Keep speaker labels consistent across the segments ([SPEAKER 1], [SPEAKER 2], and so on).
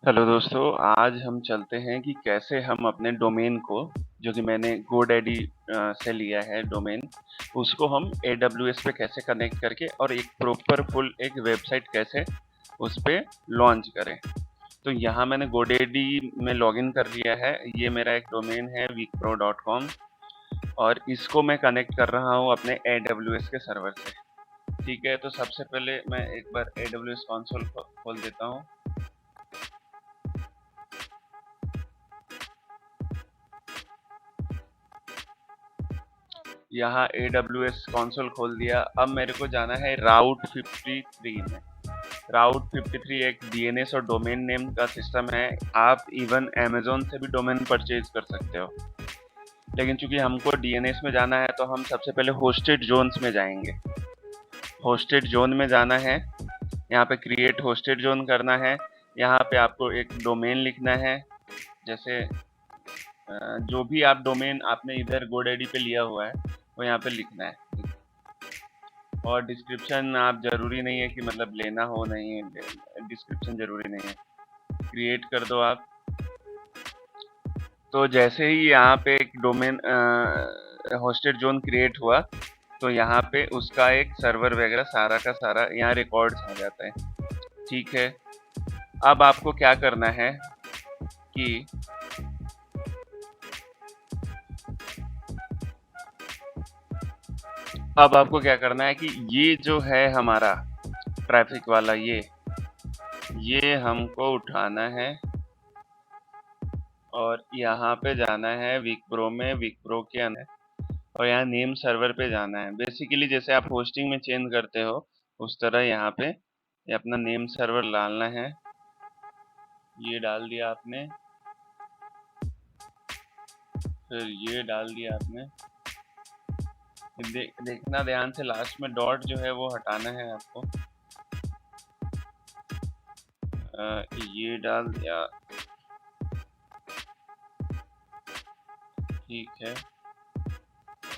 [SPEAKER 1] Hello दोस्तों, आज हम चलते हैं कि कैसे हम अपने डोमेन को, जो कि मैंने GoDaddy से लिया है डोमेन, उसको हम AWS पे कैसे कनेक्ट करके और एक प्रॉपर फुल एक वेबसाइट कैसे उस पे लॉन्च करें। तो यहाँ मैंने GoDaddy में लॉगिन कर लिया है। ये मेरा एक डोमेन है weekpro.com और इसको मैं कनेक्ट कर रहा हूँ अपने AWS के सर्वर से। ठीक है, तो सबसे पहले मैं एक बार AWS कंसोल खोल देता हूँ। यहाँ AWS कंसोल खोल दिया। अब मेरे को जाना है राउट 53 में। राउट 53 एक DNS और डोमेन नेम का सिस्टम है। आप इवन Amazon से भी डोमेन परचेज कर सकते हो, लेकिन चूंकि हमको DNS में जाना है तो हम सबसे पहले होस्टेड जोन्स में जाएंगे। होस्टेड जोन में जाना है, यहाँ पे क्रिएट होस्टेड जोन करना है। यहाँ पे आपको एक डोमेन लिखना है, जैसे जो भी आप डोमेन आपने इधर GoDaddy पे लिया हुआ है वो यहाँ पे लिखना है। और डिस्क्रिप्शन आप जरूरी नहीं है कि मतलब लेना हो, नहीं डिस्क्रिप्शन जरूरी नहीं है, क्रिएट कर दो आप। तो जैसे ही यहाँ पे एक डोमेन होस्टेड जोन क्रिएट हुआ तो यहाँ पे उसका एक सर्वर वगैरह सारा का सारा यहाँ रिकॉर्ड्स आ जाता है। ठीक है, अब आपको क्या करना है कि ये जो है हमारा ट्रैफिक वाला, ये हमको उठाना है और यहाँ पे जाना है विकप्रो में, विकप्रो के अंदर, और यहाँ नेम सर्वर पे जाना है। बेसिकली जैसे आप होस्टिंग में चेंज करते हो उस तरह यहाँ पे ये अपना नेम सर्वर डालना है। ये डाल दिया आपने, फिर ये डाल दिया आपने। देखना ध्यान से, लास्ट में डॉट जो है वो हटाना है आपको। ये डाल दिया, ठीक है।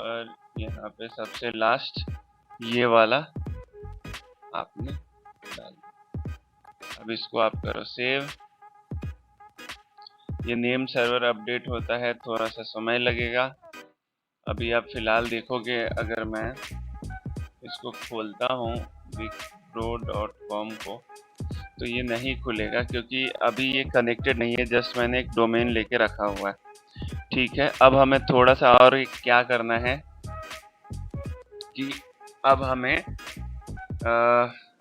[SPEAKER 1] और यहाँ पे सबसे लास्ट ये वाला आपने डाल दिया। अब इसको आप करो सेव। ये नेम सर्वर अपडेट होता है, थोड़ा सा समय लगेगा। अभी आप फिलहाल देखोगे, अगर मैं इसको खोलता हूँ wipro.com को, तो ये नहीं खुलेगा क्योंकि अभी ये कनेक्टेड नहीं है, जस्ट मैंने एक डोमेन लेके रखा हुआ है। ठीक है, अब हमें थोड़ा सा और क्या करना है कि अब हमें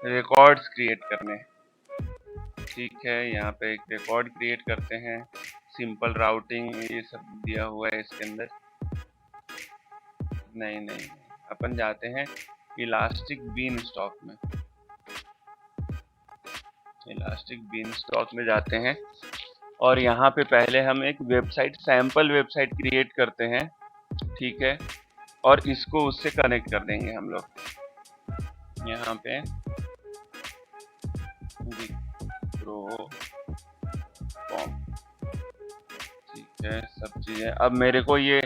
[SPEAKER 1] रिकॉर्ड्स क्रिएट करने हैं। ठीक है, यहाँ पे एक रिकॉर्ड क्रिएट करते हैं। सिंपल राउटिंग ये सब दिया हुआ है इसके अंदर। नहीं, अपन जाते हैं इलास्टिक बीन स्टॉक में। इलास्टिक बीन स्टॉक में जाते हैं और यहाँ पे पहले हम एक वेबसाइट, सैंपल वेबसाइट क्रिएट करते हैं। ठीक है, और इसको उससे कनेक्ट कर देंगे हम लोग। यहाँ पे विप्रो.com, ठीक है, सब चीज़ें। अब मेरे को ये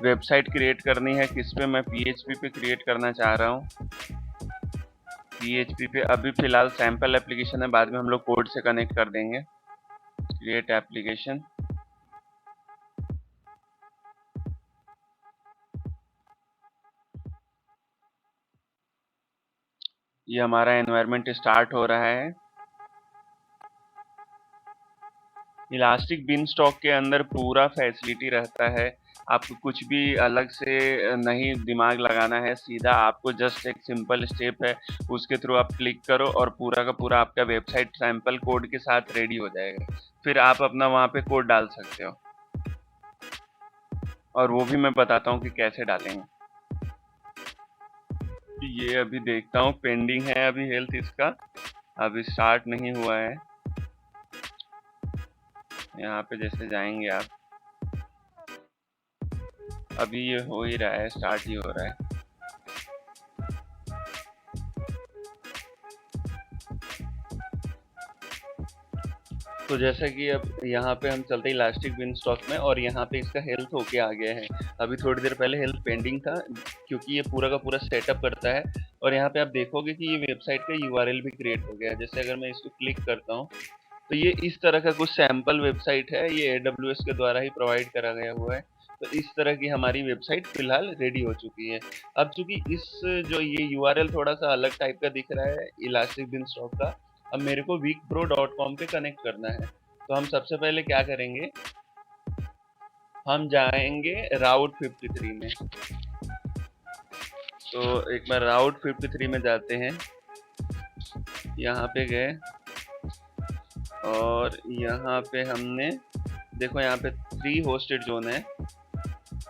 [SPEAKER 1] वेबसाइट क्रिएट करनी है किस पे? मैं PHP पे क्रिएट करना चाह रहा हूँ। PHP पे अभी फिलहाल सैंपल एप्लीकेशन है, बाद में हम लोग कोड से कनेक्ट कर देंगे। क्रिएट एप्लीकेशन, ये हमारा एनवायरनमेंट स्टार्ट हो रहा है। इलास्टिक बीन स्टॉक के अंदर पूरा फैसिलिटी रहता है, आपको कुछ भी अलग से नहीं दिमाग लगाना है। सीधा आपको जस्ट एक सिंपल स्टेप है, उसके थ्रू आप क्लिक करो और पूरा का पूरा आपका वेबसाइट सैंपल कोड के साथ रेडी हो जाएगा। फिर आप अपना वहाँ पे कोड डाल सकते हो, और वो भी मैं बताता हूँ कि कैसे डालेंगे। ये अभी देखता हूँ, पेंडिंग है अभी हेल्थ इसका, अभी स्टार्ट नहीं हुआ है। यहाँ पे जैसे जाएंगे आप, अभी ये हो ही रहा है, स्टार्ट ही हो रहा है। तो जैसा कि अब यहाँ पे हम चलते हैं इलास्टिक बीन स्टॉक में, और यहाँ पे इसका हेल्थ होके आ गया है। अभी थोड़ी देर पहले हेल्थ पेंडिंग था, क्योंकि ये पूरा का पूरा सेटअप करता है। और यहाँ पे आप देखोगे कि ये वेबसाइट का URL भी क्रिएट हो गया है। जैसे अगर मैं इसको क्लिक करता हूँ तो ये इस तरह का कुछ सैंपल वेबसाइट है, ये AWS के द्वारा ही प्रोवाइड करा गया हुआ है। तो इस तरह की हमारी वेबसाइट फिलहाल रेडी हो चुकी है। अब चूंकि इस जो ये URL थोड़ा सा अलग टाइप का दिख रहा है इलास्टिक बिनस्टॉक का, अब मेरे को weekpro.com पे कनेक्ट करना है। तो हम सबसे पहले क्या करेंगे, हम जाएंगे राउट 53 में। तो एक बार राउट 53 में जाते हैं, यहाँ पे गए और यहाँ पे हमने देखो यहाँ पे 3 होस्टेड जोन है,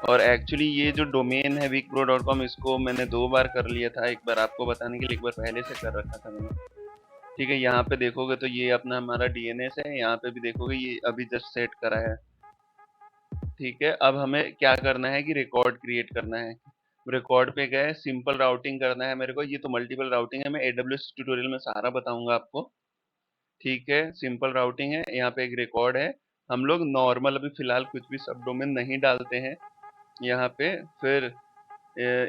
[SPEAKER 1] और एक्चुअली ये जो डोमेन है weekpro.com इसको मैंने 2 बार कर लिया था, एक बार आपको बताने के लिए, एक बार पहले से कर रखा था मैंने। ठीक है, यहाँ पे देखोगे तो ये अपना हमारा DNS है, यहाँ पे भी देखोगे ये अभी जस्ट सेट करा है। ठीक है, अब हमें क्या करना है कि रिकॉर्ड क्रिएट करना है। रिकॉर्ड पे गए, सिंपल राउटिंग करना है मेरे को। ये तो मल्टीपल राउटिंग है, मैं AWS ट्यूटोरियल में सारा बताऊंगा आपको। ठीक है, सिंपल राउटिंग है, यहाँ पे एक रिकॉर्ड है। हम लोग नॉर्मल अभी फिलहाल कुछ भी सब डोमेन नहीं डालते हैं यहाँ पे। फिर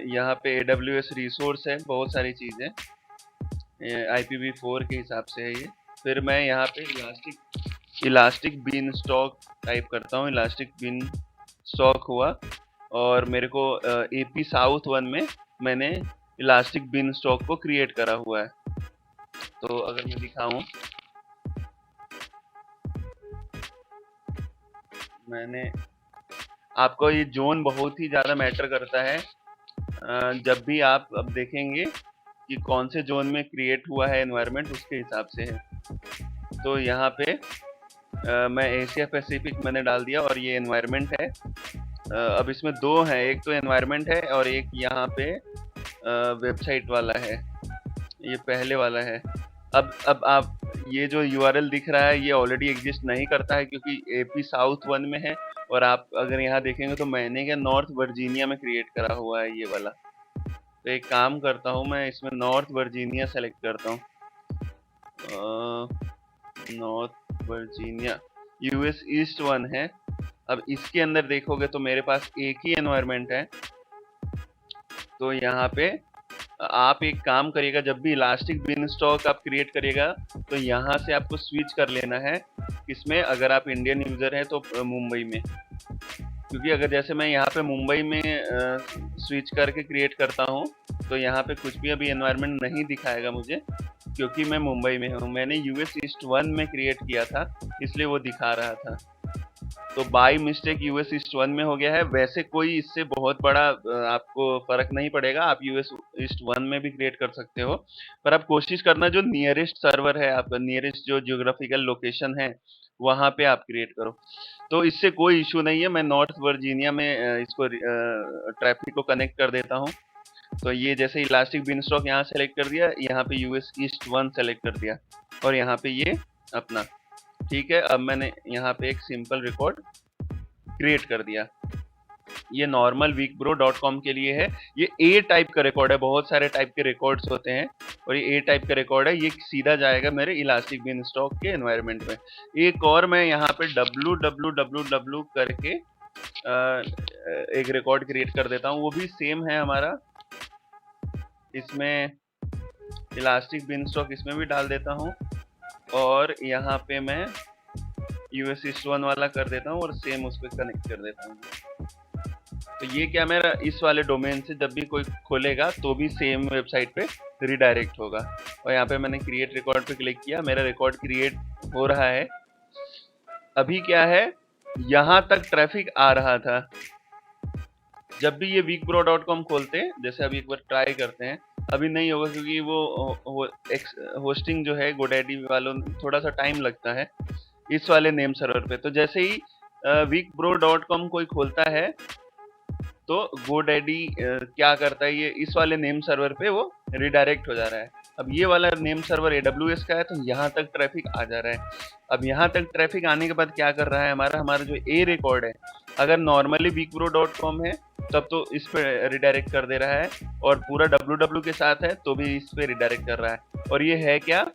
[SPEAKER 1] यहाँ पे AWS रिसोर्स है, बहुत सारी चीजें IPv4 के हिसाब से है ये। फिर मैं यहाँ पे इलास्टिक बीन स्टॉक टाइप करता हूँ, इलास्टिक बीन स्टॉक हुआ, और मेरे को AP साउथ 1 में मैंने इलास्टिक बीन स्टॉक को क्रिएट करा हुआ है। तो अगर मैं दिखाऊं, मैंने आपको ये जोन बहुत ही ज्यादा मैटर करता है। जब भी आप अब देखेंगे कि कौन से जोन में क्रिएट हुआ है एनवायरनमेंट, उसके हिसाब से है। तो यहाँ पे मैं एशिया पैसिफिक मैंने डाल दिया, और ये एनवायरनमेंट है। अब इसमें 2 हैं, एक तो एनवायरनमेंट है और एक यहाँ पे वेबसाइट वाला है, ये पहले वाला है। अब आप ये जो URL दिख रहा है ये ऑलरेडी एग्जिस्ट नहीं करता है, क्योंकि AP साउथ 1 में है, और आप अगर यहाँ देखेंगे तो मैंने क्या नॉर्थ वर्जीनिया में क्रिएट करा हुआ है ये वाला। तो एक काम करता हूँ, मैं इसमें नॉर्थ वर्जीनिया सेलेक्ट करता हूँ, नॉर्थ वर्जीनिया US ईस्ट 1 है। अब इसके अंदर देखोगे तो मेरे पास एक ही एनवायरनमेंट है। तो यहाँ पे आप एक काम करिएगा, जब भी इलास्टिक बिन स्टॉक आप क्रिएट करिएगा तो यहाँ से आपको स्विच कर लेना है, किसमें, अगर आप इंडियन यूजर हैं तो मुंबई में। क्योंकि अगर जैसे मैं यहाँ पे मुंबई में स्विच करके क्रिएट करता हूँ तो यहाँ पे कुछ भी अभी एनवायरनमेंट नहीं दिखाएगा मुझे, क्योंकि मैं मुंबई में हूँ। मैंने US ईस्ट 1 में क्रिएट किया था, इसलिए वो दिखा रहा था। तो बाय मिस्टेक US ईस्ट 1 में हो गया है। वैसे कोई इससे बहुत बड़ा आपको फर्क नहीं पड़ेगा, आप US ईस्ट 1 में भी क्रिएट कर सकते हो, पर आप कोशिश करना जो नियरेस्ट सर्वर है आपका, नियरेस्ट जो जियोग्राफिकल लोकेशन है वहां पे आप क्रिएट करो। तो इससे कोई इशू नहीं है, मैं नॉर्थ वर्जीनिया में इसको ट्रैफिक को कनेक्ट कर देता हूँ। तो ये जैसे इलास्टिक बिनस्टॉक यहाँ सेलेक्ट कर दिया, यहाँ पे US ईस्ट 1 सेलेक्ट कर दिया, और यहाँ पे ये अपना। ठीक है, अब मैंने यहाँ पे एक सिंपल रिकॉर्ड क्रिएट कर दिया। ये नॉर्मल weekpro.com के लिए है। ये A टाइप का रिकॉर्ड है, बहुत सारे टाइप के रिकॉर्ड्स होते हैं, और ये A टाइप का रिकॉर्ड है। ये सीधा जाएगा मेरे इलास्टिक बिनस्टॉक के एनवायरनमेंट में। एक और मैं यहाँ पे www करके एक रिकॉर्ड क्रिएट कर देता हूँ, वो भी सेम है हमारा। इसमें इलास्टिक बिनस्टॉक इसमें भी डाल देता हूँ, और यहाँ पे मैं US ईस्ट 1 वाला कर देता हूँ और सेम उस पर कनेक्ट कर देता हूँ। तो ये क्या, मेरा इस वाले डोमेन से जब भी कोई खोलेगा तो भी सेम वेबसाइट पे रिडायरेक्ट होगा। और यहाँ पे मैंने क्रिएट रिकॉर्ड पे क्लिक किया, मेरा रिकॉर्ड क्रिएट हो रहा है। अभी क्या है, यहाँ तक ट्रैफिक आ रहा था। जब भी ये weekpro.com खोलते हैं, जैसे अभी एक बार ट्राई करते हैं, अभी नहीं होगा क्योंकि वो होस्टिंग जो है GoDaddy वालों थोड़ा सा टाइम लगता है इस वाले नेम सर्वर पे। तो जैसे ही weekpro.com कोई खोलता है तो GoDaddy क्या करता है, ये इस वाले नेम सर्वर पे वो रिडायरेक्ट हो जा रहा है। अब ये वाला नेम सर्वर AWS का है, तो यहाँ तक ट्रैफिक आ जा रहा है। अब यहाँ तक ट्रैफिक आने के बाद क्या कर रहा है, हमारा जो A रिकॉर्ड है, अगर नॉर्मली weekpro.com है तब तो इस पे रिडायरेक्ट कर दे रहा है, और पूरा www के साथ है तो भी इस पे रिडायरेक्ट कर रहा है। और ये है क्या,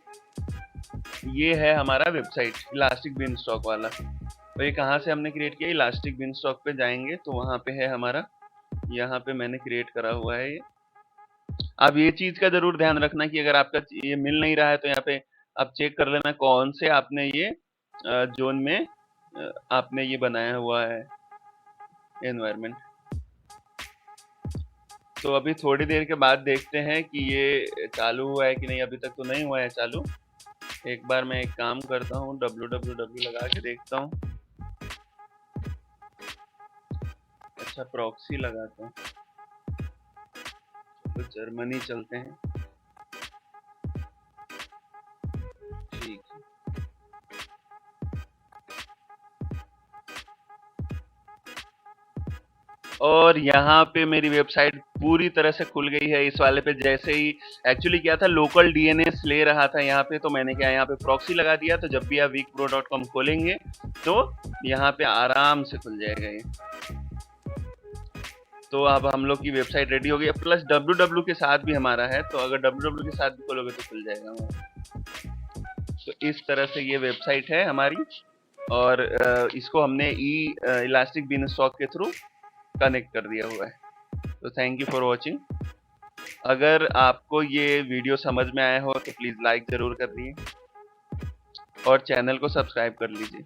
[SPEAKER 1] ये है हमारा वेबसाइट इलास्टिक बिनस्टॉक वाला। तो ये कहाँ से हमने क्रिएट किया, इलास्टिक बिनस्टॉक पे जाएंगे तो वहां पे है हमारा, यहाँ पे मैंने क्रिएट करा हुआ है ये। अब ये चीज का जरूर ध्यान रखना कि अगर आपका ये मिल नहीं रहा है तो यहाँ पे आप चेक कर लेना कौन से आपने ये जोन में आपने ये बनाया हुआ है एनवायरनमेंट। तो अभी थोड़ी देर के बाद देखते हैं कि ये चालू हुआ है कि नहीं। अभी तक तो नहीं हुआ है चालू। एक बार मैं एक काम करता हूँ, www लगा के देखता हूँ। अच्छा, प्रॉक्सी लगाता हूँ। तो जर्मनी चलते हैं। ठीक है। और यहाँ पे मेरी वेबसाइट पूरी तरह से खुल गई है। इस वाले पे जैसे ही एक्चुअली क्या था, लोकल डीएनएस ले रहा था यहाँ पे, तो मैंने क्या यहाँ पे प्रॉक्सी लगा दिया। तो जब भी आप weekpro.com खोलेंगे तो यहाँ पे आराम से खुल जाएगा ये। तो अब हम लोग की वेबसाइट रेडी हो गई है, प्लस www के साथ भी हमारा है। तो अगर www के साथ भी खोलोगे तो खुल जाएगा हमारा। तो इस तरह से ये वेबसाइट है हमारी। और इसको हमने इलास्टिक बीनस्टॉक के थ्रू कनेक्ट कर दिया हुआ है। तो थैंक यू फॉर वॉचिंग। अगर आपको ये वीडियो समझ में आया हो तो प्लीज़ लाइक ज़रूर कर दिए और चैनल को सब्सक्राइब कर लीजिए।